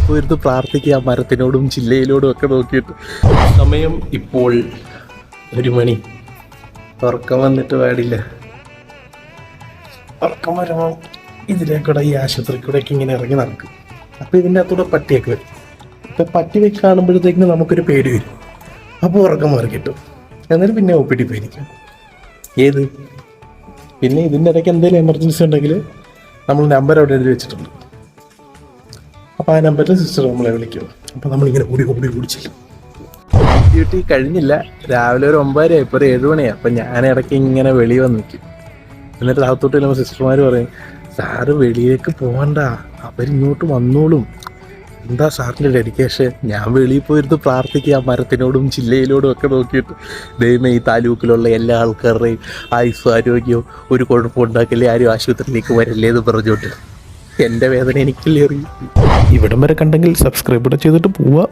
പോയിരുന്ന് പ്രാർത്ഥിക്കുക മരത്തിനോടും ചില്ലയിലോടും ഒക്കെ നോക്കിയിട്ട്. സമയം ഇപ്പോൾ 1 മണി. ഉറക്കം വന്നിട്ട് പാടില്ല. ഉറക്കം വരുമ്പോൾ ഇതിലേക്കൂടെ ഈ ആശുപത്രി കൂടെയൊക്കെ ഇങ്ങനെ ഇറങ്ങി നടക്കും. അപ്പോൾ ഇതിൻ്റെ അകത്തൂടെ പട്ടിയൊക്കെ വരും. ഇപ്പം പട്ടി വെച്ച് കാണുമ്പോഴത്തേക്കിന് നമുക്കൊരു പേടി വരും. അപ്പോൾ ഉറക്കം മാറി കിട്ടും. എന്നിട്ട് പിന്നെ OPD പോയിരിക്കും. ഏത് പിന്നെ ഇതിൻ്റെ ഇടയ്ക്ക് എന്തെങ്കിലും എമർജൻസി ഉണ്ടെങ്കിൽ നമ്മൾ നമ്പർ അവിടെ എഴുതി വെച്ചിട്ടുണ്ട്. അപ്പോൾ ആ നമ്പറിൽ സിസ്റ്റർ നമ്മളെ വിളിക്കും. അപ്പോൾ നമ്മളിങ്ങനെ ഓടി ചെല്ലും. ഡ്യൂട്ടി കഴിഞ്ഞില്ല. രാവിലെ ഒരു 9:30 ഇപ്പോൾ ഒരു 7 മണിയാണ്. അപ്പം ഞാൻ ഇടയ്ക്ക് ഇങ്ങനെ വെളി വന്ന് നിൽക്കും. എന്നിട്ട് അകത്തോട്ട് ചെല്ലുമ്പോൾ സിസ്റ്റർമാർ പറയും, സാറ് വെളിയിലേക്ക് പോകണ്ട, അവരിങ്ങോട്ട് വന്നോളും. എന്താ സാറിൻ്റെ ഡെഡിക്കേഷൻ? ഞാൻ വെളിയിൽ പോയിരുന്ന് പ്രാർത്ഥിക്കുക മരത്തിനോടും ചില്ലയിലോടും ഒക്കെ നോക്കിയിട്ട്. ദൈവമേ, ഈ താലൂക്കിലുള്ള എല്ലാ ആൾക്കാരുടെയും ആയുസ്സും ആരോഗ്യവും ഒരു കുഴപ്പമുണ്ടാക്കില്ലേ, ആരും ആശുപത്രിയിലേക്ക് വരല്ലേ എന്ന് പറഞ്ഞോട്ട്. എൻ്റെ വേദന എനിക്കല്ലേ അറിയൂ. ഇവിടം വരെ കണ്ടെങ്കിൽ സബ്സ്ക്രൈബ് ചെയ്തിട്ട് പോവുക.